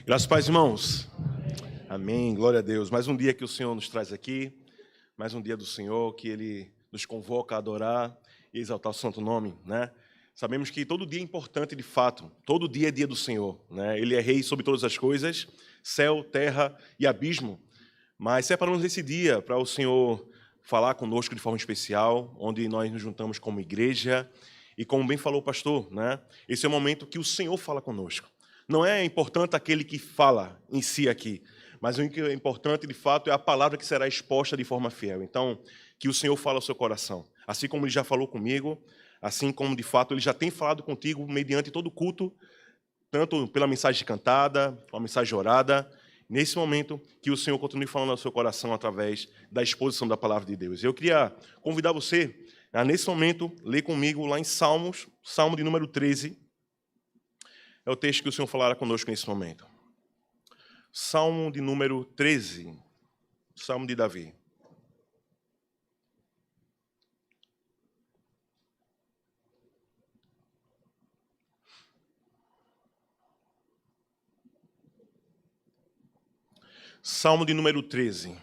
Graças a Deus, irmãos. Amém. Glória a Deus. Mais um dia que o Senhor nos traz aqui, mais um dia do Senhor, que Ele nos convoca a adorar e exaltar o santo nome, né? Sabemos que todo dia é importante de fato, todo dia é dia do Senhor, né? Ele é rei sobre todas as coisas, céu, terra e abismo, mas separamos esse dia para o Senhor falar conosco de forma especial, onde nós nos juntamos como igreja e como bem falou o pastor, né? Esse é o momento que o Senhor fala conosco. Não é importante aquele que fala em si aqui, mas o que é importante, de fato, é a palavra que será exposta de forma fiel. Então, que o Senhor fale ao seu coração. Assim como Ele já falou comigo, assim como, de fato, Ele já tem falado contigo mediante todo o culto, tanto pela mensagem cantada, pela mensagem orada. Nesse momento, que o Senhor continue falando ao seu coração através da exposição da palavra de Deus. Eu queria convidar você a, nesse momento, ler comigo lá em Salmos, Salmo de número 13. É o texto que o Senhor falará conosco nesse momento. Salmo de número 13. Salmo de Davi. Salmo de número 13.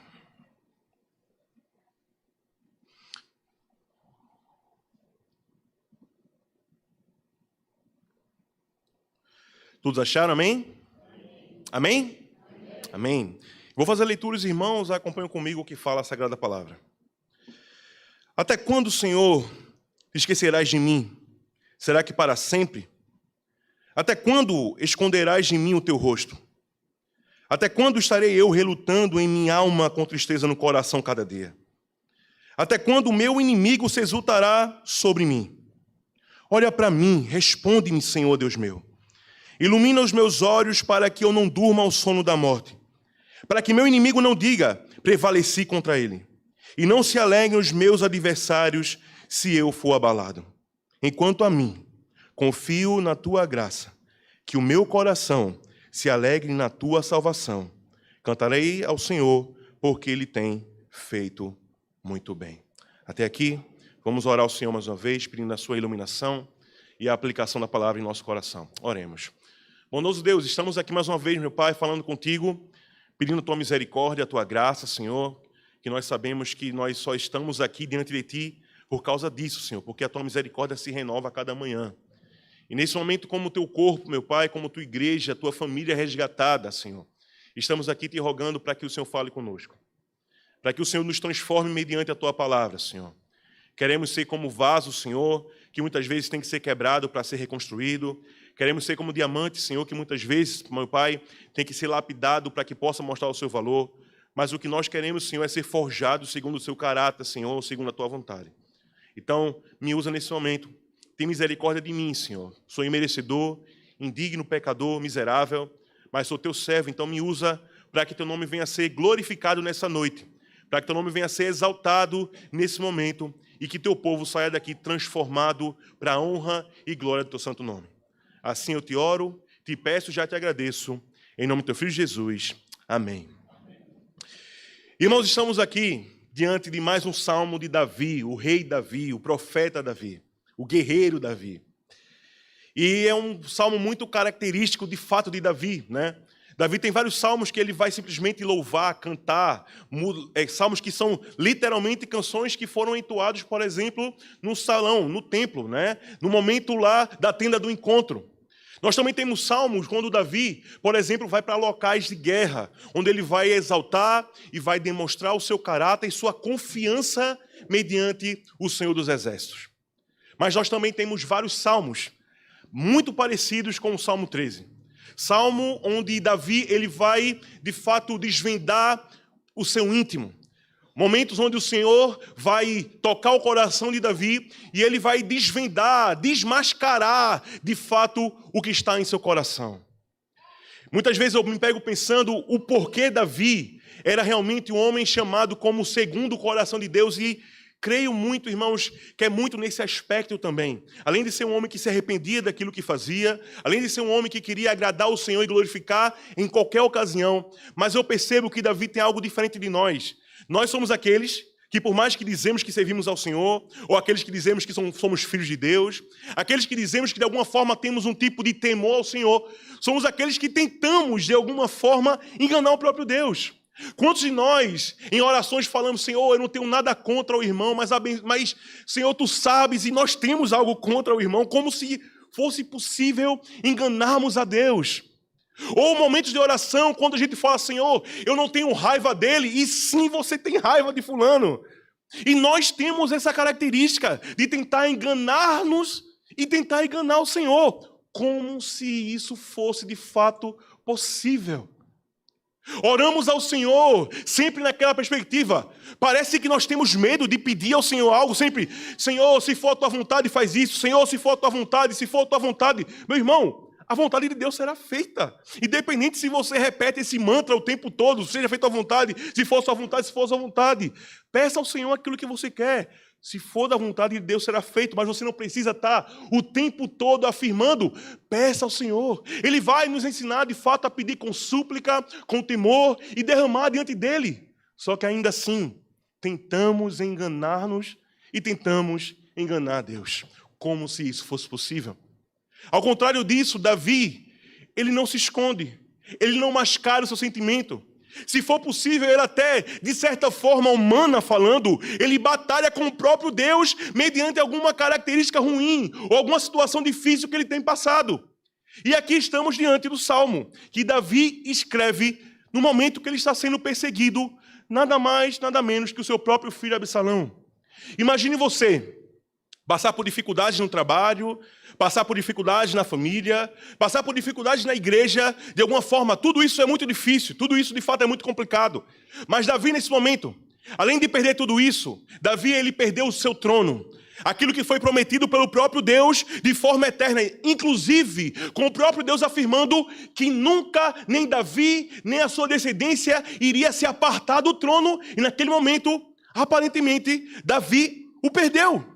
Todos acharam, amém? Amém? Amém. Vou fazer leituras, irmãos, acompanham comigo o que fala a Sagrada Palavra. Até quando, Senhor, te esquecerás de mim? Será que para sempre? Até quando esconderás de mim o teu rosto? Até quando estarei eu relutando em minha alma com tristeza no coração cada dia? Até quando o meu inimigo se exultará sobre mim? Olha para mim, responde-me, Senhor Deus meu. Ilumina os meus olhos para que eu não durma ao sono da morte, para que meu inimigo não diga, prevaleci contra ele, e não se alegrem os meus adversários se eu for abalado. Enquanto a mim, confio na tua graça, que o meu coração se alegre na tua salvação. Cantarei ao Senhor, porque Ele tem feito muito bem. Até aqui, vamos orar ao Senhor mais uma vez, pedindo a sua iluminação e a aplicação da palavra em nosso coração. Oremos. Bondoso Deus, estamos aqui mais uma vez, meu Pai, falando contigo, pedindo a tua misericórdia, a tua graça, Senhor, que nós sabemos que nós só estamos aqui diante de ti por causa disso, Senhor, porque a tua misericórdia se renova a cada manhã. E nesse momento, como o teu corpo, meu Pai, como tua igreja, a tua família resgatada, Senhor, estamos aqui te rogando para que o Senhor fale conosco, para que o Senhor nos transforme mediante a tua palavra, Senhor. Queremos ser como vaso, Senhor, que muitas vezes tem que ser quebrado para ser reconstruído. Queremos ser como diamante, Senhor, que muitas vezes, meu Pai, tem que ser lapidado para que possa mostrar o seu valor. Mas o que nós queremos, Senhor, é ser forjado segundo o seu caráter, Senhor, segundo a tua vontade. Então, me usa nesse momento. Tem misericórdia de mim, Senhor. Sou imerecedor, indigno, pecador, miserável, mas sou teu servo, então me usa para que teu nome venha a ser glorificado nessa noite, para que teu nome venha a ser exaltado nesse momento e que teu povo saia daqui transformado para a honra e glória do teu santo nome. Assim eu te oro, te peço e já te agradeço. Em nome do teu Filho Jesus. Amém. Irmãos, estamos aqui diante de mais um salmo de Davi, o rei Davi, o profeta Davi, o guerreiro Davi. E é um salmo muito característico, de fato, de Davi, né? Davi tem vários salmos que ele vai simplesmente louvar, cantar, salmos que são literalmente canções que foram entoados, por exemplo, no salão, no templo, né? No momento lá da tenda do encontro. Nós também temos salmos quando Davi, por exemplo, vai para locais de guerra, onde ele vai exaltar e vai demonstrar o seu caráter e sua confiança mediante o Senhor dos Exércitos. Mas nós também temos vários salmos muito parecidos com o Salmo 13. Salmo onde Davi ele vai, de fato, desvendar o seu íntimo. Momentos onde o Senhor vai tocar o coração de Davi e ele vai desvendar, desmascarar, de fato, o que está em seu coração. Muitas vezes eu me pego pensando o porquê Davi era realmente um homem chamado como segundo o coração de Deus e creio muito, irmãos, que é muito nesse aspecto também. Além de ser um homem que se arrependia daquilo que fazia, além de ser um homem que queria agradar o Senhor e glorificar em qualquer ocasião, mas eu percebo que Davi tem algo diferente de nós. Nós somos aqueles que por mais que dizemos que servimos ao Senhor, ou aqueles que dizemos que somos filhos de Deus, aqueles que dizemos que de alguma forma temos um tipo de temor ao Senhor, somos aqueles que tentamos de alguma forma enganar o próprio Deus. Quantos de nós, em orações, falamos, Senhor, eu não tenho nada contra o irmão, mas Senhor, Tu sabes, e nós temos algo contra o irmão, como se fosse possível enganarmos a Deus. Ou momentos de oração, quando a gente fala, Senhor, eu não tenho raiva dele, e sim, você tem raiva de fulano. E nós temos essa característica de tentar enganar-nos e tentar enganar o Senhor, como se isso fosse de fato possível. Oramos ao Senhor sempre naquela perspectiva. Parece que nós temos medo de pedir ao Senhor algo sempre. Senhor, se for a Tua vontade, faz isso. Senhor, se for a Tua vontade, se for a Tua vontade. Meu irmão, a vontade de Deus será feita. Independente se você repete esse mantra o tempo todo, seja feita a vontade, se for a sua vontade, se for a sua vontade. Peça ao Senhor aquilo que você quer. Se for da vontade de Deus, será feito, mas você não precisa estar o tempo todo afirmando. Peça ao Senhor. Ele vai nos ensinar, de fato, a pedir com súplica, com temor e derramar diante dEle. Só que ainda assim, tentamos enganar-nos e tentamos enganar Deus, como se isso fosse possível. Ao contrário disso, Davi, ele não se esconde, ele não mascara o seu sentimento. Se for possível, ele até, de certa forma humana falando, ele batalha com o próprio Deus mediante alguma característica ruim ou alguma situação difícil que ele tem passado. E aqui estamos diante do Salmo, que Davi escreve no momento que ele está sendo perseguido, nada mais, nada menos que o seu próprio filho Absalão. Imagine você passar por dificuldades no trabalho, passar por dificuldades na família, passar por dificuldades na igreja, de alguma forma, tudo isso é muito difícil, tudo isso de fato é muito complicado. Mas Davi, nesse momento, além de perder tudo isso, Davi, ele perdeu o seu trono, aquilo que foi prometido pelo próprio Deus de forma eterna, inclusive com o próprio Deus afirmando que nunca, nem Davi, nem a sua descendência iria se apartar do trono, e naquele momento, aparentemente, Davi o perdeu.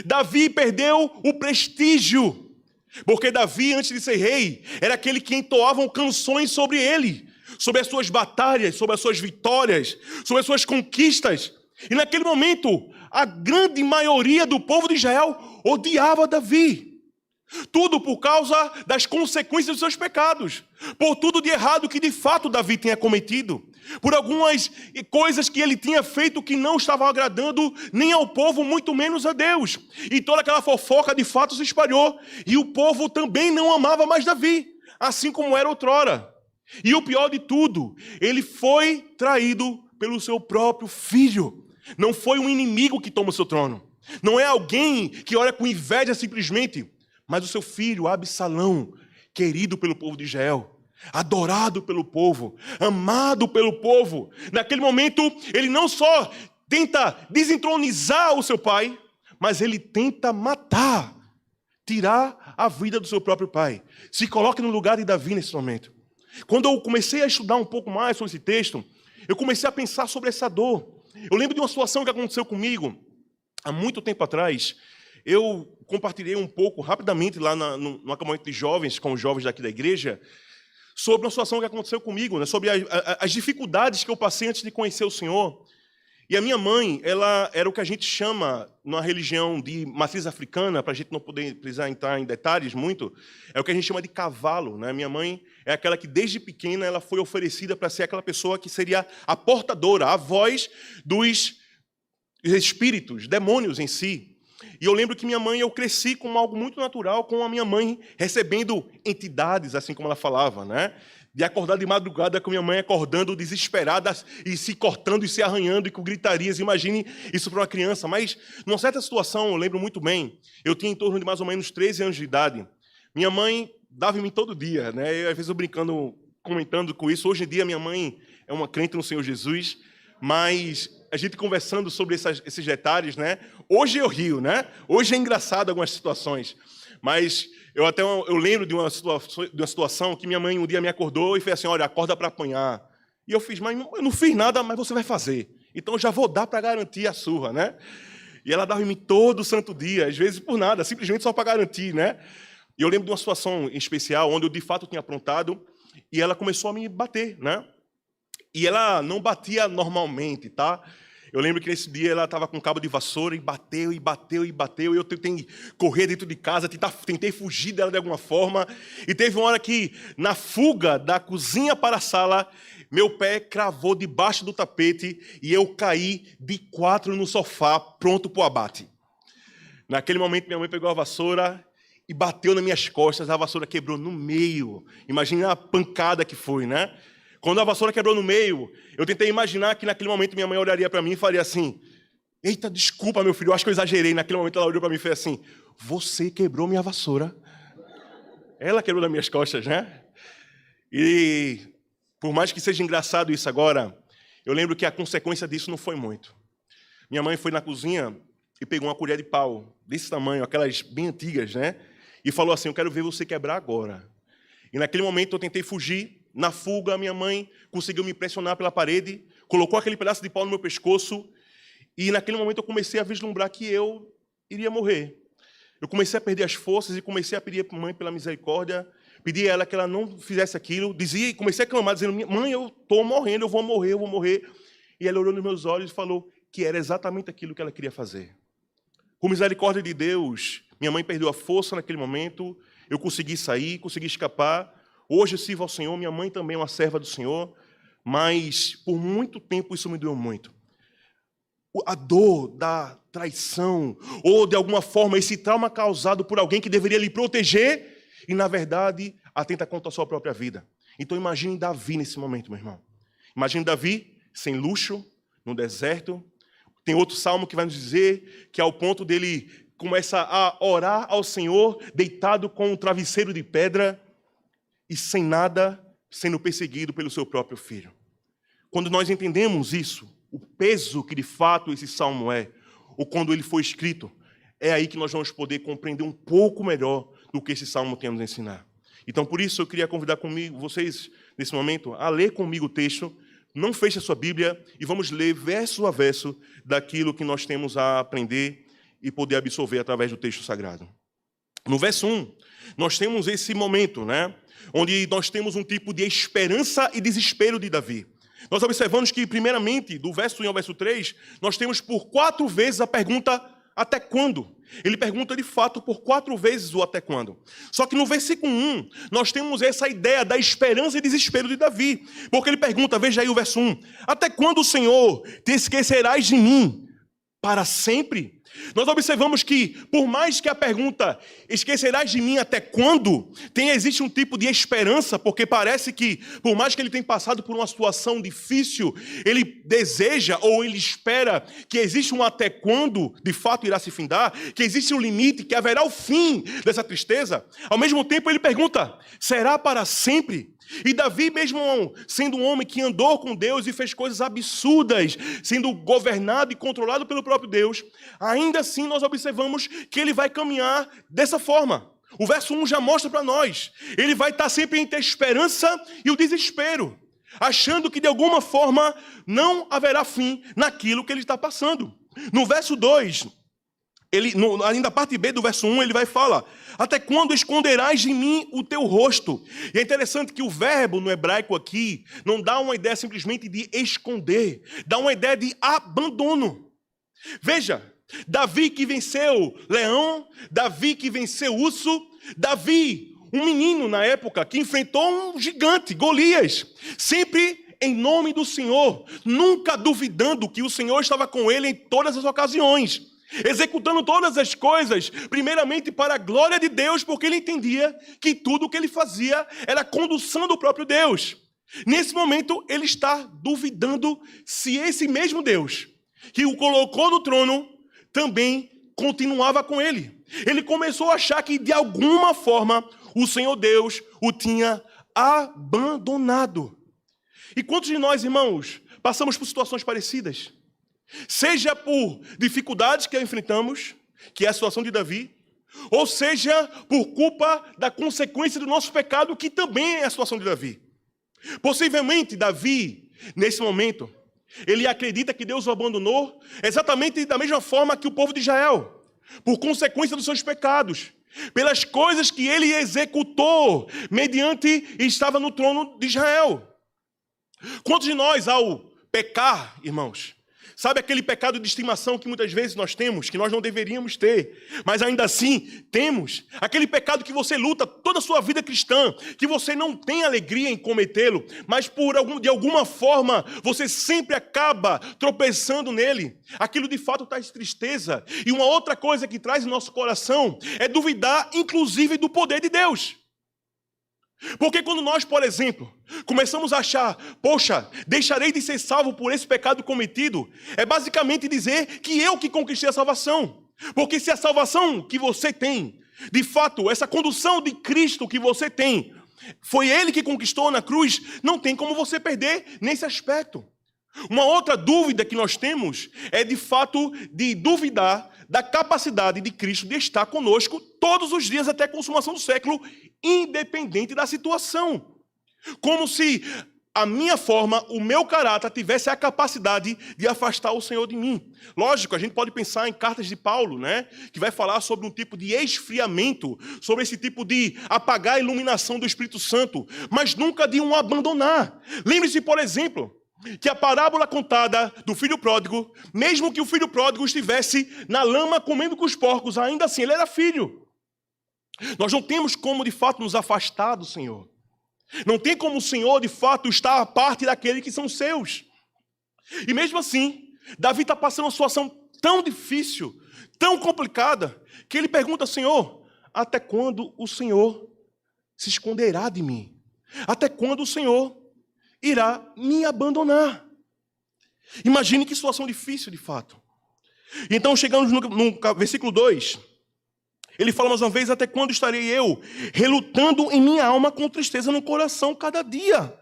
Davi perdeu o prestígio, porque Davi, antes de ser rei, era aquele que entoavam canções sobre ele, sobre as suas batalhas, sobre as suas vitórias, sobre as suas conquistas. E naquele momento, a grande maioria do povo de Israel odiava Davi. Tudo por causa das consequências dos seus pecados, por tudo de errado que de fato Davi tinha cometido, por algumas coisas que ele tinha feito que não estavam agradando nem ao povo, muito menos a Deus. E toda aquela fofoca de fato se espalhou, e o povo também não amava mais Davi, assim como era outrora. E o pior de tudo, ele foi traído pelo seu próprio filho. Não foi um inimigo que toma o seu trono, não é alguém que olha com inveja simplesmente, mas o seu filho, Absalão, querido pelo povo de Israel, adorado pelo povo, amado pelo povo. Naquele momento, ele não só tenta desentronizar o seu pai, mas ele tenta matar, tirar a vida do seu próprio pai. Se coloque no lugar de Davi nesse momento. Quando eu comecei a estudar um pouco mais sobre esse texto, eu comecei a pensar sobre essa dor. Eu lembro de uma situação que aconteceu comigo há muito tempo atrás. Eu compartilhei um pouco, rapidamente, lá no acampamento de jovens, com os jovens daqui da igreja, sobre uma situação que aconteceu comigo, né? Sobre as dificuldades que eu passei antes de conhecer o Senhor. E a minha mãe, ela era o que a gente chama, numa religião de matriz africana, para a gente não poder precisar entrar em detalhes muito, é o que a gente chama de cavalo, né? Minha mãe é aquela que, desde pequena, ela foi oferecida para ser aquela pessoa que seria a portadora, a voz dos espíritos, demônios em si. E eu lembro que minha mãe, eu cresci com algo muito natural, com a minha mãe recebendo entidades, assim como ela falava, né? De acordar de madrugada com minha mãe acordando desesperada e se cortando e se arranhando e com gritarias. Imagine isso para uma criança. Mas, numa certa situação, eu lembro muito bem, eu tinha em torno de mais ou menos 13 anos de idade. Minha mãe dava em mim todo dia, né? Eu, às vezes eu brincando, comentando com isso. Hoje em dia, minha mãe é uma crente no Senhor Jesus, mas a gente conversando sobre esses detalhes, né? Hoje eu rio, né? Hoje é engraçado algumas situações. Mas eu lembro de uma situação que minha mãe um dia me acordou e fez assim, olha, acorda para apanhar. E eu fiz, mas eu não fiz nada, mas você vai fazer. Então eu já vou dar para garantir a surra, né? E ela dava em mim todo santo dia, às vezes por nada, simplesmente só para garantir, né? E eu lembro de uma situação em especial, onde eu de fato tinha aprontado, e ela começou a me bater, né? E ela não batia normalmente, tá? Eu lembro que nesse dia ela estava com um cabo de vassoura e bateu, e bateu, e bateu. E eu tentei correr dentro de casa, tentei fugir dela de alguma forma. E teve uma hora que, na fuga da cozinha para a sala, meu pé cravou debaixo do tapete e eu caí de 4 no sofá, pronto para o abate. Naquele momento, minha mãe pegou a vassoura e bateu nas minhas costas. A vassoura quebrou no meio. Imagina a pancada que foi, né? Quando a vassoura quebrou no meio, eu tentei imaginar que naquele momento minha mãe olharia para mim e faria assim: eita, desculpa, meu filho, eu acho que eu exagerei. Naquele momento ela olhou para mim e fez assim: você quebrou minha vassoura. Ela quebrou nas minhas costas, né? E por mais que seja engraçado isso agora, eu lembro que a consequência disso não foi muito. Minha mãe foi na cozinha e pegou uma colher de pau, desse tamanho, aquelas bem antigas, né? E falou assim: eu quero ver você quebrar agora. E naquele momento eu tentei fugir. Na fuga, minha mãe conseguiu me pressionar pela parede, colocou aquele pedaço de pau no meu pescoço, e naquele momento eu comecei a vislumbrar que eu iria morrer. Eu comecei a perder as forças e comecei a pedir à mãe pela misericórdia, pedi a ela que ela não fizesse aquilo, dizia, e comecei a clamar, dizendo: mãe, eu estou morrendo, eu vou morrer. E ela olhou nos meus olhos e falou que era exatamente aquilo que ela queria fazer. Com misericórdia de Deus, minha mãe perdeu a força naquele momento, eu consegui sair, consegui escapar. Hoje eu sirvo ao Senhor, minha mãe também é uma serva do Senhor, mas por muito tempo isso me doeu muito. A dor da traição, ou de alguma forma esse trauma causado por alguém que deveria lhe proteger, e na verdade atenta contra a sua própria vida. Então imagine Davi nesse momento, meu irmão. Imagine Davi sem luxo, no deserto. Tem outro salmo que vai nos dizer que ao ponto dele começa a orar ao Senhor, deitado com um travesseiro de pedra, e sem nada, sendo perseguido pelo seu próprio filho. Quando nós entendemos isso, o peso que de fato esse salmo é, ou quando ele foi escrito, é aí que nós vamos poder compreender um pouco melhor do que esse salmo tem a nos ensinar. Então, por isso, eu queria convidar vocês, nesse momento, a ler comigo o texto. Não feche a sua Bíblia e vamos ler verso a verso daquilo que nós temos a aprender e poder absorver através do texto sagrado. No verso 1, nós temos esse momento, né? Onde nós temos um tipo de esperança e desespero de Davi. Nós observamos que, primeiramente, do verso 1 ao verso 3, nós temos por 4 vezes a pergunta: até quando? Ele pergunta, de fato, por 4 vezes o até quando. Só que no versículo 1, nós temos essa ideia da esperança e desespero de Davi. Porque ele pergunta, veja aí o verso 1, até quando, Senhor, te esquecerás de mim? Para sempre? Nós observamos que, por mais que a pergunta, esquecerás de mim até quando? Existe um tipo de esperança, porque parece que, por mais que ele tenha passado por uma situação difícil, ele deseja ou ele espera que existe um até quando, de fato, irá se findar, que existe um limite, que haverá o fim dessa tristeza. Ao mesmo tempo, ele pergunta, será para sempre? E Davi, mesmo sendo um homem que andou com Deus e fez coisas absurdas, sendo governado e controlado pelo próprio Deus, ainda assim nós observamos que ele vai caminhar dessa forma. O verso 1 já mostra para nós. Ele vai estar sempre entre a esperança e o desespero, achando que de alguma forma não haverá fim naquilo que ele está passando. No verso 2, ainda na parte B do verso 1, ele vai falar: até quando esconderás de mim o teu rosto? E é interessante que o verbo no hebraico aqui não dá uma ideia simplesmente de esconder, dá uma ideia de abandono. Veja, Davi que venceu leão, Davi que venceu urso, Davi, um menino na época que enfrentou um gigante, Golias, sempre em nome do Senhor, nunca duvidando que o Senhor estava com ele em todas as ocasiões, executando todas as coisas, primeiramente para a glória de Deus, porque ele entendia que tudo o que ele fazia era condução do próprio Deus. Nesse momento, ele está duvidando se esse mesmo Deus, que o colocou no trono, também continuava com ele. Ele começou a achar que, de alguma forma, o Senhor Deus o tinha abandonado. E quantos de nós, irmãos, passamos por situações parecidas? Seja por dificuldades que enfrentamos, que é a situação de Davi, ou seja por culpa da consequência do nosso pecado, que também é a situação de Davi. Possivelmente, Davi, nesse momento, ele acredita que Deus o abandonou exatamente da mesma forma que o povo de Israel, por consequência dos seus pecados, pelas coisas que ele executou mediante estava no trono de Israel. Quantos de nós, ao pecar, irmãos, Sabe aquele pecado de estimação que muitas vezes nós temos, que nós não deveríamos ter, mas ainda assim temos? Aquele pecado que você luta toda a sua vida cristã, que você não tem alegria em cometê-lo, mas de alguma forma você sempre acaba tropeçando nele. Aquilo de fato traz tristeza. E uma outra coisa que traz em nosso coração é duvidar, inclusive, do poder de Deus. Porque quando nós, por exemplo, começamos a achar, poxa, deixarei de ser salvo por esse pecado cometido, é basicamente dizer que eu que conquistei a salvação. Porque se a salvação que você tem, de fato, essa condução de Cristo que você tem, foi Ele que conquistou na cruz, não tem como você perder nesse aspecto. Uma outra dúvida que nós temos é, de fato, de duvidar da capacidade de Cristo de estar conosco todos os dias até a consumação do século, independente da situação. Como se a minha forma, o meu caráter, tivesse a capacidade de afastar o Senhor de mim. Lógico, a gente pode pensar em cartas de Paulo, né, que vai falar sobre um tipo de esfriamento, sobre esse tipo de apagar a iluminação do Espírito Santo, mas nunca de um abandonar. Lembre-se, por exemplo, que a parábola contada do filho pródigo, mesmo que o filho pródigo estivesse na lama comendo com os porcos, ainda assim ele era filho. Nós não temos como, de fato, nos afastar do Senhor. Não tem como o Senhor, de fato, estar à parte daqueles que são seus. E mesmo assim, Davi está passando uma situação tão difícil, tão complicada, que ele pergunta, Senhor, até quando o Senhor se esconderá de mim? Até quando o Senhor irá me abandonar? Imagine que situação difícil, de fato. Então, chegamos no versículo 2, ele fala mais uma vez, até quando estarei eu relutando em minha alma com tristeza no coração cada dia?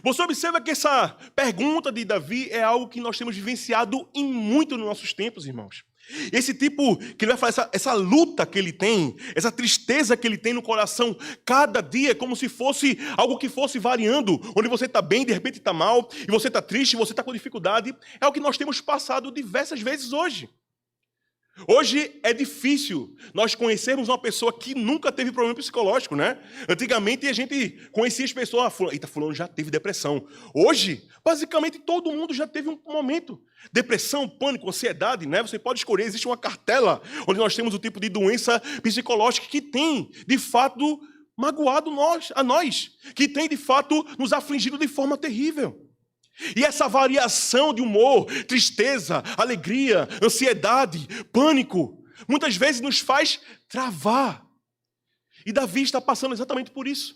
Você observa que essa pergunta de Davi é algo que nós temos vivenciado em muito nos nossos tempos, irmãos. Esse tipo, que ele vai falar, essa luta que ele tem, essa tristeza que ele tem no coração, cada dia, como se fosse algo que fosse variando, onde você está bem, de repente está mal, e você está triste, você está com dificuldade, é o que nós temos passado diversas vezes hoje. Hoje é difícil nós conhecermos uma pessoa que nunca teve problema psicológico, né? Antigamente a gente conhecia as pessoas, fulano já teve depressão. Hoje, basicamente todo mundo já teve um momento. Depressão, pânico, ansiedade, né? Você pode escolher, existe uma cartela onde nós temos o tipo de doença psicológica que tem, de fato, magoado a nós, que tem, de fato, nos afligido de forma terrível. E essa variação de humor, tristeza, alegria, ansiedade, pânico, muitas vezes nos faz travar. E Davi está passando exatamente por isso.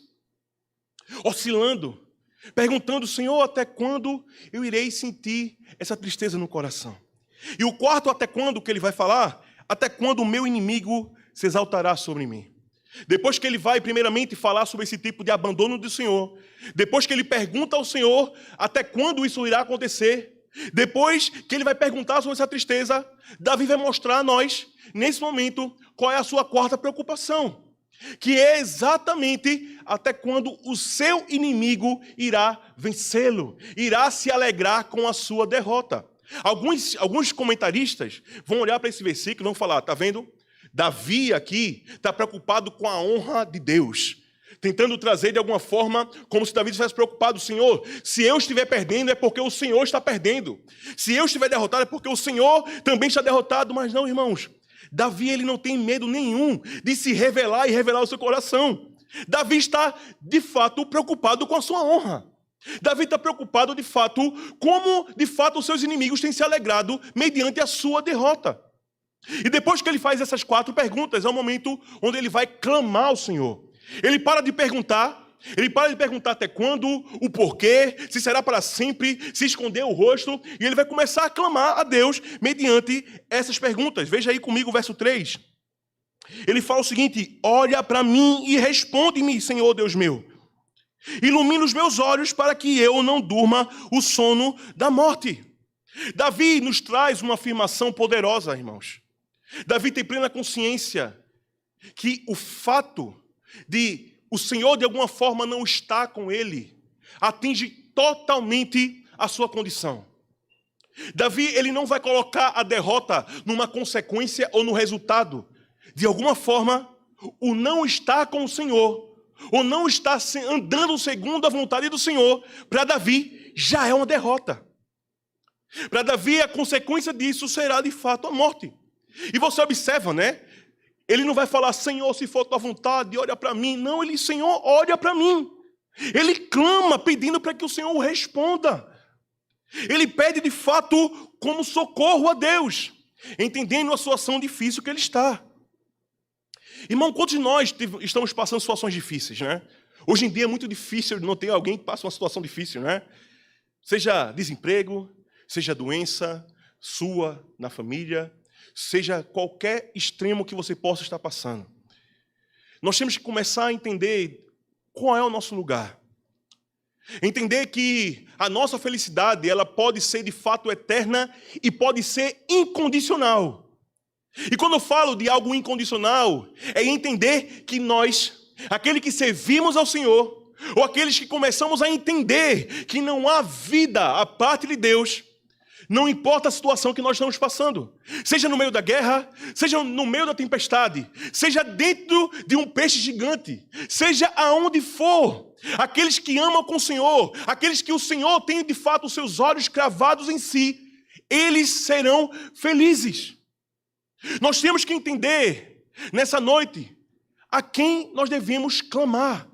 Oscilando, perguntando, Senhor, até quando eu irei sentir essa tristeza no coração? E o quarto até quando que ele vai falar? Até quando o meu inimigo se exaltará sobre mim? Depois que ele vai primeiramente falar sobre esse tipo de abandono do Senhor, depois que ele pergunta ao Senhor até quando isso irá acontecer, depois que ele vai perguntar sobre essa tristeza, Davi vai mostrar a nós, nesse momento, qual é a sua quarta preocupação, que é exatamente até quando o seu inimigo irá vencê-lo, irá se alegrar com a sua derrota. Alguns comentaristas vão olhar para esse versículo e vão falar, está vendo? Davi aqui está preocupado com a honra de Deus, tentando trazer de alguma forma, como se Davi estivesse preocupado, Senhor, se eu estiver perdendo é porque o Senhor está perdendo, se eu estiver derrotado é porque o Senhor também está derrotado, mas não, irmãos, Davi ele não tem medo nenhum de se revelar e revelar o seu coração. Davi está, de fato, preocupado com a sua honra. Davi está preocupado, de fato, como, de fato, os seus inimigos têm se alegrado mediante a sua derrota. E depois que ele faz essas 4 perguntas, é o momento onde ele vai clamar ao Senhor. Ele para de perguntar até quando, o porquê, se será para sempre, se esconder o rosto, e ele vai começar a clamar a Deus mediante essas perguntas. Veja aí comigo o verso 3. Ele fala o seguinte, olha para mim e responde-me, Senhor Deus meu. Ilumina os meus olhos para que eu não durma o sono da morte. Davi nos traz uma afirmação poderosa, irmãos. Davi tem plena consciência que o fato de o Senhor de alguma forma não estar com ele atinge totalmente a sua condição. Davi ele não vai colocar a derrota numa consequência ou no resultado. De alguma forma, o não estar com o Senhor, ou não estar andando segundo a vontade do Senhor, para Davi já é uma derrota. Para Davi, a consequência disso será de fato a morte. E você observa, né? Ele não vai falar, Senhor, se for tua vontade, olha para mim. Não, ele, Senhor, olha para mim. Ele clama pedindo para que o Senhor o responda. Ele pede de fato como socorro a Deus, entendendo a situação difícil que ele está. Irmão, quantos de nós estamos passando situações difíceis, né? Hoje em dia é muito difícil não ter alguém que passa uma situação difícil, né? Seja desemprego, seja doença sua, na família, seja qualquer extremo que você possa estar passando. Nós temos que começar a entender qual é o nosso lugar. Entender que a nossa felicidade, ela pode ser de fato eterna e pode ser incondicional. E quando eu falo de algo incondicional, é entender que nós, aqueles que servimos ao Senhor, ou aqueles que começamos a entender que não há vida à parte de Deus, não importa a situação que nós estamos passando, seja no meio da guerra, seja no meio da tempestade, seja dentro de um peixe gigante, seja aonde for, aqueles que amam com o Senhor, aqueles que o Senhor tem de fato os seus olhos cravados em si, eles serão felizes. Nós temos que entender, nessa noite, a quem nós devemos clamar.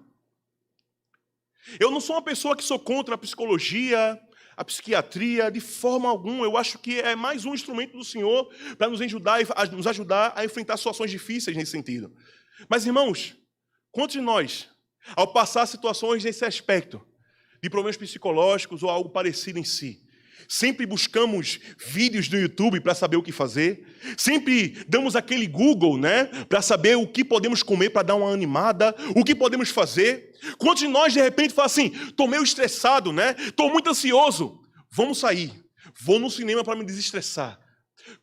Eu não sou uma pessoa que sou contra a psicologia, a psiquiatria, de forma alguma. Eu acho que é mais um instrumento do Senhor para nos ajudar a enfrentar situações difíceis nesse sentido. Mas, irmãos, quantos de nós, ao passar situações nesse aspecto, de problemas psicológicos ou algo parecido em si, sempre buscamos vídeos no YouTube para saber o que fazer, sempre damos aquele Google, né, para saber o que podemos comer para dar uma animada, o que podemos fazer. Quantos de nós, de repente, falam assim, estou meio estressado, né? Estou muito ansioso. Vamos sair. Vou no cinema para me desestressar.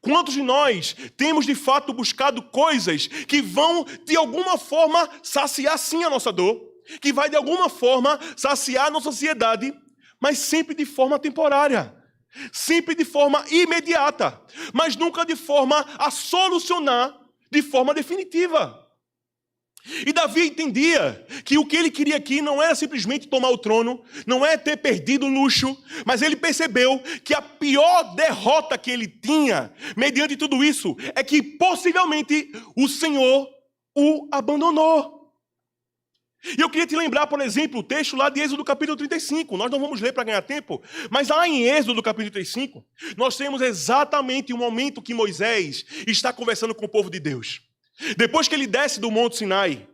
Quantos de nós temos, de fato, buscado coisas que vão, de alguma forma, saciar, sim, a nossa dor, que vai, de alguma forma, saciar a nossa ansiedade, mas sempre de forma temporária, sempre de forma imediata, mas nunca de forma a solucionar de forma definitiva. E Davi entendia que o que ele queria aqui não era simplesmente tomar o trono, não é ter perdido o luxo, mas ele percebeu que a pior derrota que ele tinha, mediante tudo isso, é que possivelmente o Senhor o abandonou. E eu queria te lembrar, por exemplo, o texto lá de Êxodo capítulo 35. Nós não vamos ler para ganhar tempo, mas lá em Êxodo capítulo 35, nós temos exatamente o momento que Moisés está conversando com o povo de Deus. Depois que ele desce do Monte Sinai,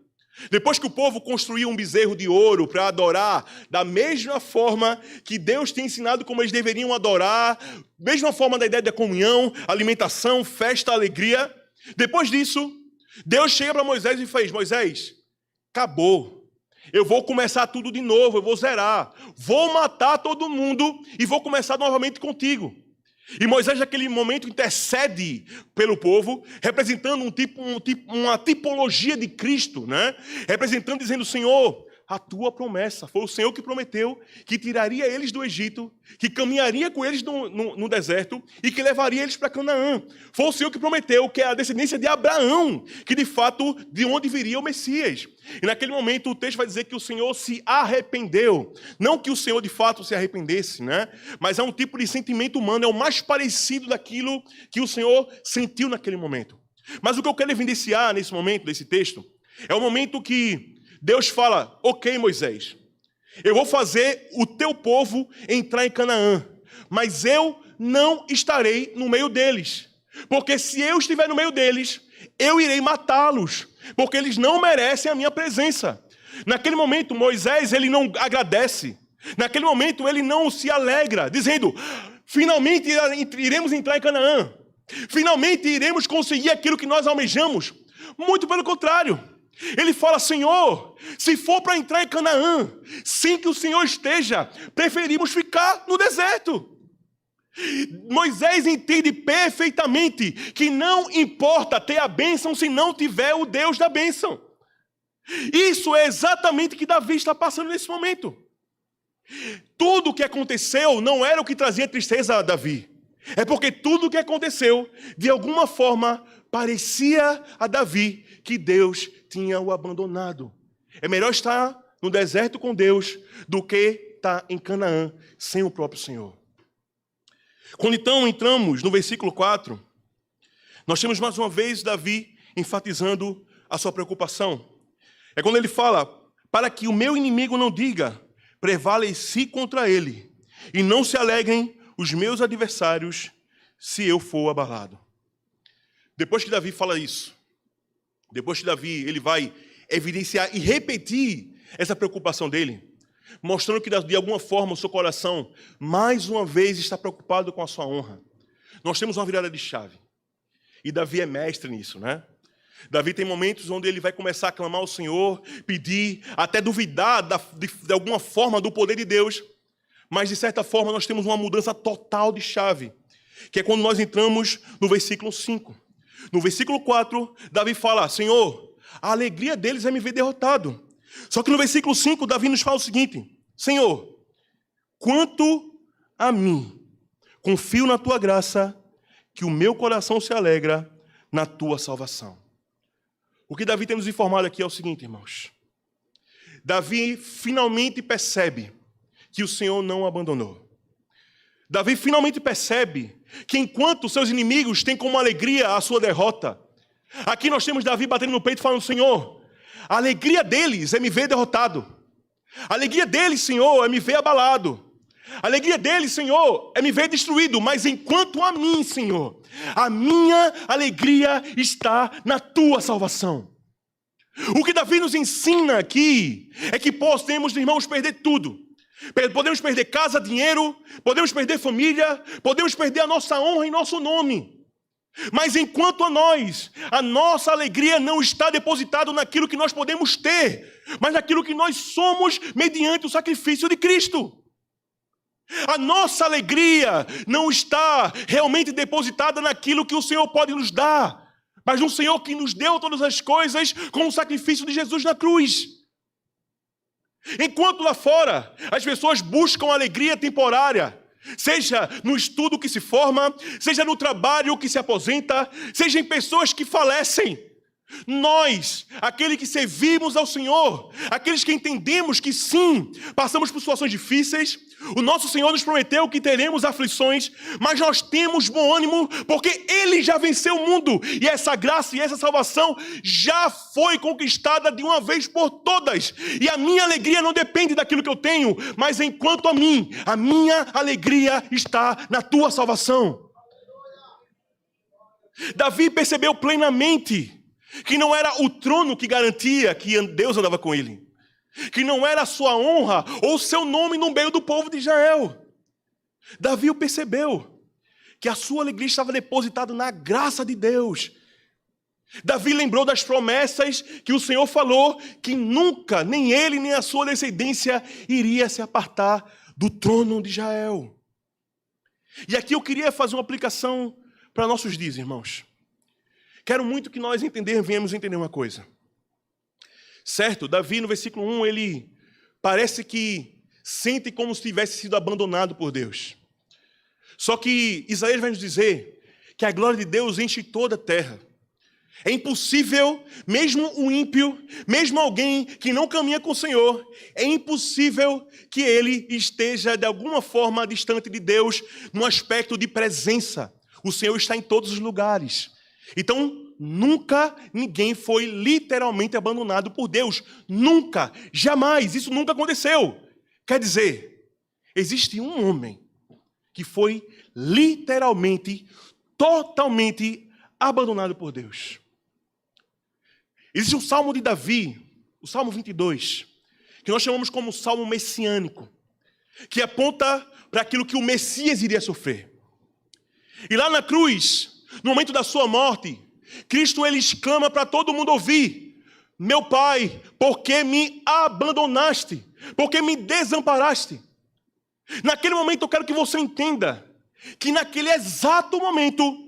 depois que o povo construiu um bezerro de ouro para adorar da mesma forma que Deus tem ensinado como eles deveriam adorar, mesma forma da ideia da comunhão, alimentação, festa, alegria. Depois disso, Deus chega para Moisés e faz, Moisés, acabou. Eu vou começar tudo de novo, eu vou zerar. Vou matar todo mundo e vou começar novamente contigo. E Moisés, naquele momento, intercede pelo povo, representando uma tipologia de Cristo, né? Representando, dizendo, Senhor, a tua promessa, foi o Senhor que prometeu que tiraria eles do Egito, que caminharia com eles no deserto e que levaria eles para Canaã. Foi o Senhor que prometeu que é a descendência de Abraão, que de fato, de onde viria o Messias. E naquele momento o texto vai dizer que o Senhor se arrependeu. Não que o Senhor de fato se arrependesse, né? Mas é um tipo de sentimento humano, é o mais parecido daquilo que o Senhor sentiu naquele momento. Mas o que eu quero evidenciar nesse momento, desse texto, é o momento que Deus fala, ok, Moisés, eu vou fazer o teu povo entrar em Canaã, mas eu não estarei no meio deles. Porque se eu estiver no meio deles, eu irei matá-los, porque eles não merecem a minha presença. Naquele momento, Moisés, ele não agradece. Naquele momento, ele não se alegra, dizendo, finalmente iremos entrar em Canaã. Finalmente iremos conseguir aquilo que nós almejamos. Muito pelo contrário. Ele fala, Senhor, se for para entrar em Canaã, sem que o Senhor esteja, preferimos ficar no deserto. Moisés entende perfeitamente que não importa ter a bênção se não tiver o Deus da bênção. Isso é exatamente o que Davi está passando nesse momento. Tudo o que aconteceu não era o que trazia tristeza a Davi. É porque tudo o que aconteceu, de alguma forma, parecia a Davi que Deus tinha o abandonado. É melhor estar no deserto com Deus do que estar em Canaã sem o próprio Senhor. Quando então entramos no versículo 4, nós temos mais uma vez Davi enfatizando a sua preocupação. É quando ele fala, para que o meu inimigo não diga, prevaleci contra ele, e não se alegrem os meus adversários se eu for abalado. Depois que Davi fala isso, depois que Davi ele vai evidenciar e repetir essa preocupação dele, mostrando que de alguma forma o seu coração mais uma vez está preocupado com a sua honra. Nós temos uma virada de chave. E Davi é mestre nisso, né? Davi tem momentos onde ele vai começar a clamar ao Senhor, pedir, até duvidar de alguma forma do poder de Deus. Mas de certa forma nós temos uma mudança total de chave, que é quando nós entramos no versículo 5. No versículo 4, Davi fala, Senhor, a alegria deles é me ver derrotado. Só que no versículo 5, Davi nos fala o seguinte, Senhor, quanto a mim, confio na tua graça, que o meu coração se alegra na tua salvação. O que Davi tem nos informado aqui é o seguinte, irmãos. Davi finalmente percebe que o Senhor não o abandonou. Davi finalmente percebe que enquanto seus inimigos têm como alegria a sua derrota, aqui nós temos Davi batendo no peito falando, Senhor, a alegria deles é me ver derrotado. A alegria deles, Senhor, é me ver abalado. A alegria deles, Senhor, é me ver destruído. Mas enquanto a mim, Senhor, a minha alegria está na tua salvação. O que Davi nos ensina aqui é que podemos, irmãos, perder tudo. Podemos perder casa, dinheiro, podemos perder família, podemos perder a nossa honra e nosso nome. Mas enquanto a nossa alegria não está depositada naquilo que nós podemos ter, mas naquilo que nós somos mediante o sacrifício de Cristo. A nossa alegria não está realmente depositada naquilo que o Senhor pode nos dar, mas no Senhor que nos deu todas as coisas com o sacrifício de Jesus na cruz. Enquanto lá fora as pessoas buscam alegria temporária, seja no estudo que se forma, seja no trabalho que se aposenta, seja em pessoas que falecem, nós, aqueles que servimos ao Senhor, aqueles que entendemos que sim, passamos por situações difíceis, o nosso Senhor nos prometeu que teremos aflições, mas nós temos bom ânimo, porque Ele já venceu o mundo, e essa graça e essa salvação já foi conquistada de uma vez por todas, e a minha alegria não depende daquilo que eu tenho, mas enquanto a minha alegria está na tua salvação. Davi percebeu plenamente que não era o trono que garantia que Deus andava com ele, que não era a sua honra ou o seu nome no meio do povo de Israel. Davi o percebeu, que a sua alegria estava depositada na graça de Deus. Davi lembrou das promessas que o Senhor falou, que nunca, nem ele, nem a sua descendência iria se apartar do trono de Israel. E aqui eu queria fazer uma aplicação para nossos dias, irmãos. Quero muito que nós venhamos entender uma coisa. Certo, Davi no versículo 1, ele parece que sente como se tivesse sido abandonado por Deus. Só que Isaías vai nos dizer que a glória de Deus enche toda a terra. É impossível, mesmo o ímpio, mesmo alguém que não caminha com o Senhor, é impossível que ele esteja de alguma forma distante de Deus, num aspecto de presença. O Senhor está em todos os lugares. Então, nunca ninguém foi literalmente abandonado por Deus. Nunca, jamais, isso nunca aconteceu. Quer dizer, existe um homem que foi literalmente, totalmente abandonado por Deus. Existe um salmo de Davi, o Salmo 22, que nós chamamos como salmo messiânico, que aponta para aquilo que o Messias iria sofrer. E lá na cruz, no momento da sua morte, Cristo ele exclama para todo mundo ouvir: meu Pai, por que me abandonaste? Por que me desamparaste? Naquele momento eu quero que você entenda que naquele exato momento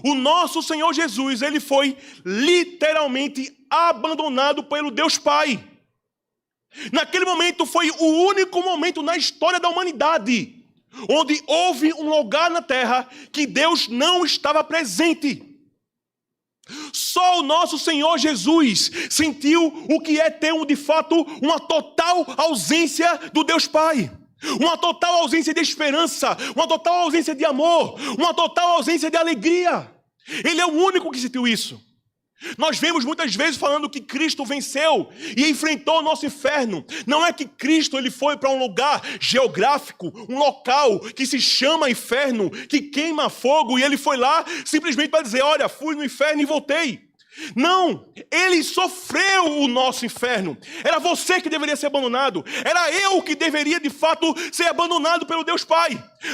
o nosso Senhor Jesus, ele foi literalmente abandonado pelo Deus Pai. Naquele momento foi o único momento na história da humanidade onde houve um lugar na terra que Deus não estava presente. Só o nosso Senhor Jesus sentiu o que é ter de fato uma total ausência do Deus Pai. uma total ausência de esperança, uma total ausência de amor, uma total ausência de alegria. Ele é o único que sentiu isso. Nós vemos muitas vezes falando que Cristo venceu e enfrentou o nosso inferno. Não é que Cristo ele foi para um lugar geográfico, um local que se chama inferno, que queima fogo, e ele foi lá simplesmente para dizer, olha, fui no inferno e voltei. Não, ele sofreu o nosso inferno. Era você que deveria ser abandonado. Era eu que deveria de fato ser abandonado pelo Deus Pai.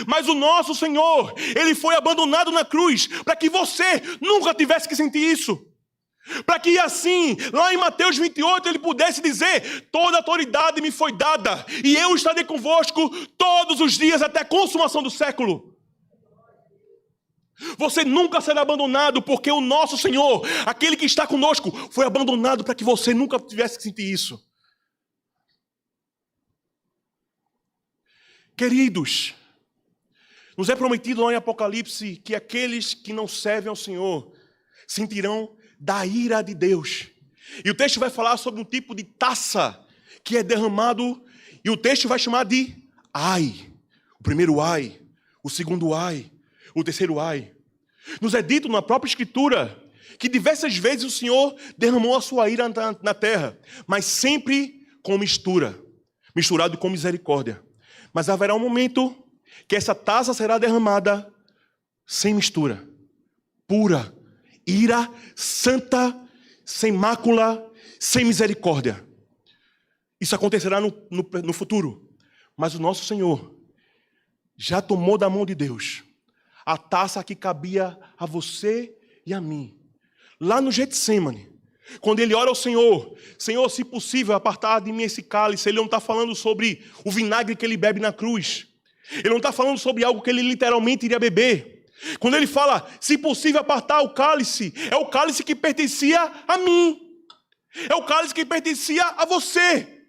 Mas o nosso Senhor, ele foi abandonado na cruz para que você nunca tivesse que sentir isso. Para que assim, lá em Mateus 28, ele pudesse dizer, toda autoridade me foi dada e eu estarei convosco todos os dias até a consumação do século. Você nunca será abandonado, porque o nosso Senhor, aquele que está conosco, foi abandonado para que você nunca tivesse que sentir isso. Queridos, nos é prometido lá em Apocalipse que aqueles que não servem ao Senhor sentirão da ira de Deus. E o texto vai falar sobre um tipo de taça que é derramado, e o texto vai chamar de ai. O primeiro ai, o segundo ai, o terceiro ai. Nos é dito na própria Escritura que diversas vezes o Senhor derramou a sua ira na terra, mas sempre com misturado com misericórdia. Mas haverá um momento que essa taça será derramada sem mistura, pura, ira santa, sem mácula, sem misericórdia. Isso acontecerá no futuro. Mas o nosso Senhor já tomou da mão de Deus a taça que cabia a você e a mim. Lá no Getsêmani, quando ele ora ao Senhor, Senhor, se possível, apartar de mim esse cálice. Ele não está falando sobre o vinagre que ele bebe na cruz. Ele não está falando sobre algo que ele literalmente iria beber. Quando ele fala, se possível apartar o cálice, é o cálice que pertencia a mim. É o cálice que pertencia a você.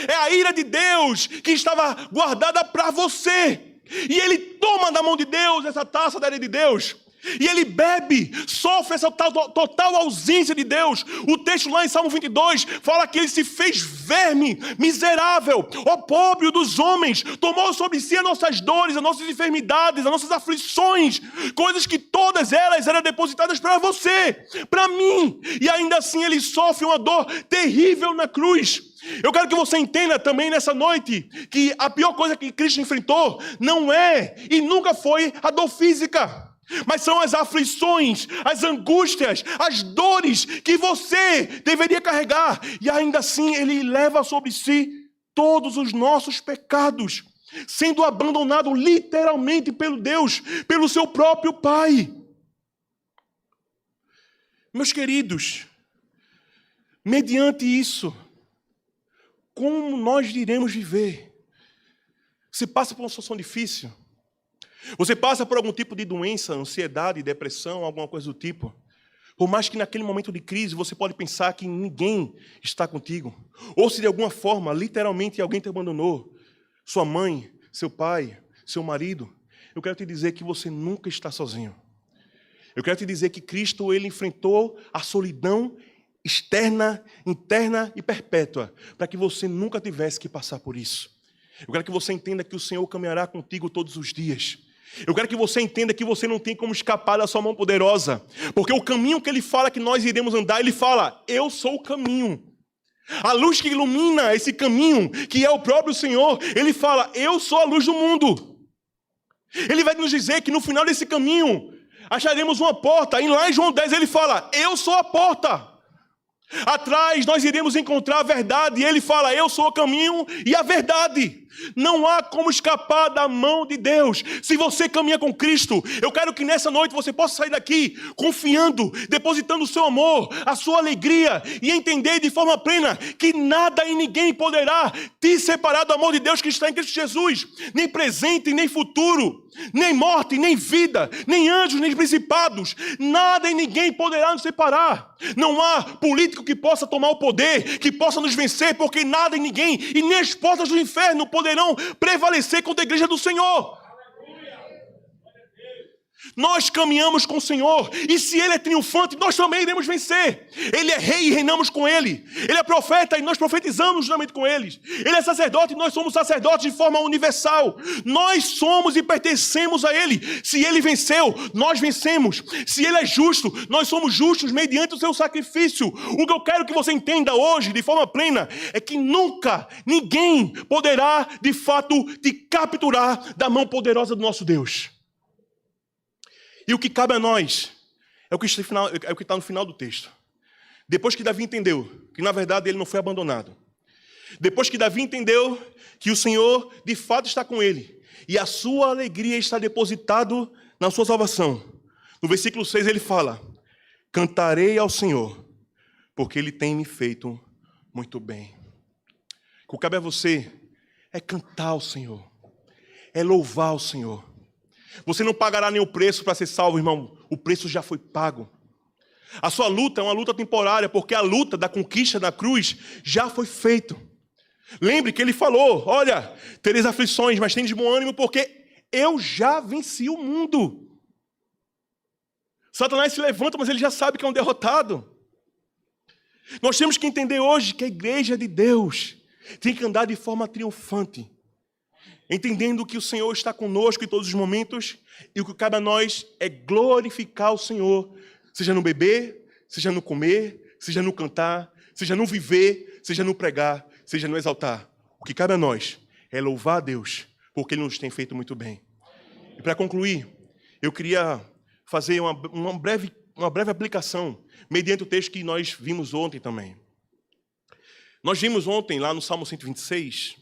É a ira de Deus que estava guardada para você. E ele toma da mão de Deus essa taça da ira de Deus. E ele bebe, sofre essa total ausência de Deus. O texto lá em Salmo 22 fala que ele se fez verme, miserável, opróbrio dos homens, tomou sobre si as nossas dores, as nossas enfermidades, as nossas aflições, coisas que todas elas eram depositadas para você, para mim, e ainda assim ele sofre uma dor terrível na cruz. Eu quero que você entenda também nessa noite que a pior coisa que Cristo enfrentou não é e nunca foi a dor física, mas são as aflições, as angústias, as dores que você deveria carregar. E ainda assim ele leva sobre si todos os nossos pecados, sendo abandonado literalmente pelo Deus, pelo seu próprio Pai. Meus queridos, mediante isso, como nós iremos viver? Você passa por uma situação difícil? Você passa por algum tipo de doença, ansiedade, depressão, alguma coisa do tipo? Por mais que naquele momento de crise você pode pensar que ninguém está contigo, ou se de alguma forma, literalmente, alguém te abandonou, sua mãe, seu pai, seu marido, eu quero te dizer que você nunca está sozinho. Eu quero te dizer que Cristo, ele enfrentou a solidão externa, interna e perpétua, para que você nunca tivesse que passar por isso. Eu quero que você entenda que o Senhor caminhará contigo todos os dias. Eu quero que você entenda que você não tem como escapar da sua mão poderosa, porque o caminho que ele fala que nós iremos andar, ele fala, eu sou o caminho. A luz que ilumina esse caminho, que é o próprio Senhor, ele fala, eu sou a luz do mundo. Ele vai nos dizer que no final desse caminho, acharemos uma porta, e lá em João 10 ele fala, eu sou a porta. Atrás nós iremos encontrar a verdade, e ele fala, eu sou o caminho e a verdade. Não há como escapar da mão de Deus. Se você caminha com Cristo, eu quero que nessa noite você possa sair daqui confiando, depositando o seu amor, a sua alegria, e entender de forma plena que nada e ninguém poderá te separar do amor de Deus que está em Cristo Jesus. Nem presente, nem futuro, nem morte, nem vida, nem anjos, nem principados. Nada e ninguém poderá nos separar. Não há político que possa tomar o poder, que possa nos vencer, porque nada e ninguém, e nem as portas do inferno poderão prevalecer contra a igreja do Senhor. Nós caminhamos com o Senhor, e se Ele é triunfante, nós também iremos vencer. Ele é rei e reinamos com Ele. Ele é profeta e nós profetizamos juntamente com Ele. Ele é sacerdote e nós somos sacerdotes de forma universal. Nós somos e pertencemos a Ele. Se Ele venceu, nós vencemos. Se Ele é justo, nós somos justos mediante o seu sacrifício. O que eu quero que você entenda hoje, de forma plena, é que nunca ninguém poderá, de fato, te capturar da mão poderosa do nosso Deus. E o que cabe a nós é o que está no final do texto. Depois que Davi entendeu que, na verdade, ele não foi abandonado. Depois que Davi entendeu que o Senhor, de fato, está com ele. E a sua alegria está depositado na sua salvação. No versículo 6 ele fala: cantarei ao Senhor, porque Ele tem me feito muito bem. O que cabe a você é cantar ao Senhor. É louvar o Senhor. Você não pagará nenhum preço para ser salvo, irmão. O preço já foi pago. A sua luta é uma luta temporária, porque a luta da conquista da cruz já foi feita. Lembre que Ele falou: olha, tereis aflições, mas tendes bom ânimo, porque eu já venci o mundo. Satanás se levanta, mas ele já sabe que é um derrotado. Nós temos que entender hoje que a igreja de Deus tem que andar de forma triunfante, entendendo que o Senhor está conosco em todos os momentos, e o que cabe a nós é glorificar o Senhor, seja no beber, seja no comer, seja no cantar, seja no viver, seja no pregar, seja no exaltar. O que cabe a nós é louvar a Deus, porque Ele nos tem feito muito bem. E para concluir, eu queria fazer uma breve aplicação, mediante o texto que nós vimos ontem também. Nós vimos ontem, lá no Salmo 126,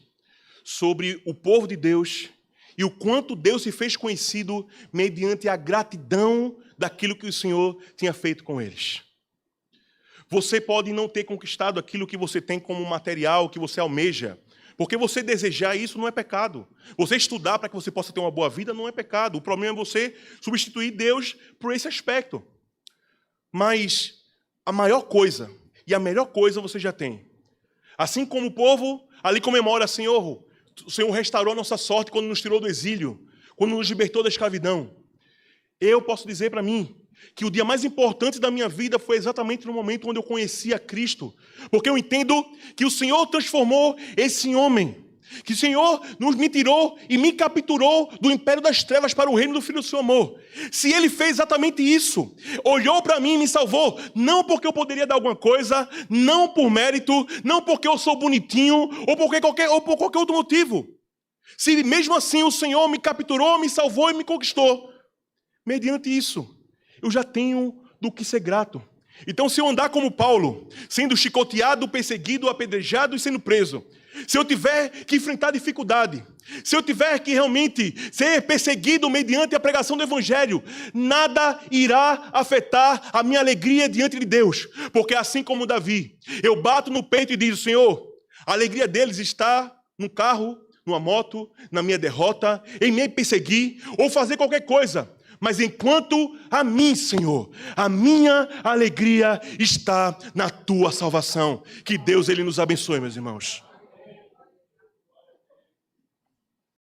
sobre o povo de Deus e o quanto Deus se fez conhecido mediante a gratidão daquilo que o Senhor tinha feito com eles. Você pode não ter conquistado aquilo que você tem como material, que você almeja, porque você desejar isso não é pecado. Você estudar para que você possa ter uma boa vida não é pecado. O problema é você substituir Deus por esse aspecto. Mas a maior coisa e a melhor coisa você já tem. Assim como o povo ali comemora: Senhor, o Senhor restaurou a nossa sorte quando nos tirou do exílio, quando nos libertou da escravidão. Eu posso dizer para mim que o dia mais importante da minha vida foi exatamente no momento onde eu conheci a Cristo. Porque eu entendo que o Senhor transformou esse homem, que o Senhor me tirou e me capturou do império das trevas para o reino do Filho do seu amor. Se Ele fez exatamente isso, olhou para mim e me salvou, não porque eu poderia dar alguma coisa, não por mérito, não porque eu sou bonitinho, ou por qualquer outro motivo. Se mesmo assim o Senhor me capturou, me salvou e me conquistou, mediante isso, eu já tenho do que ser grato. Então, se eu andar como Paulo, sendo chicoteado, perseguido, apedrejado e sendo preso, se eu tiver que enfrentar dificuldade, se eu tiver que realmente ser perseguido mediante a pregação do Evangelho, nada irá afetar a minha alegria diante de Deus. Porque assim como Davi, eu bato no peito e digo: Senhor, a alegria deles está no carro, numa moto, na minha derrota, em me perseguir ou fazer qualquer coisa. Mas enquanto a mim, Senhor, a minha alegria está na Tua salvação. Que Deus, Ele nos abençoe, meus irmãos.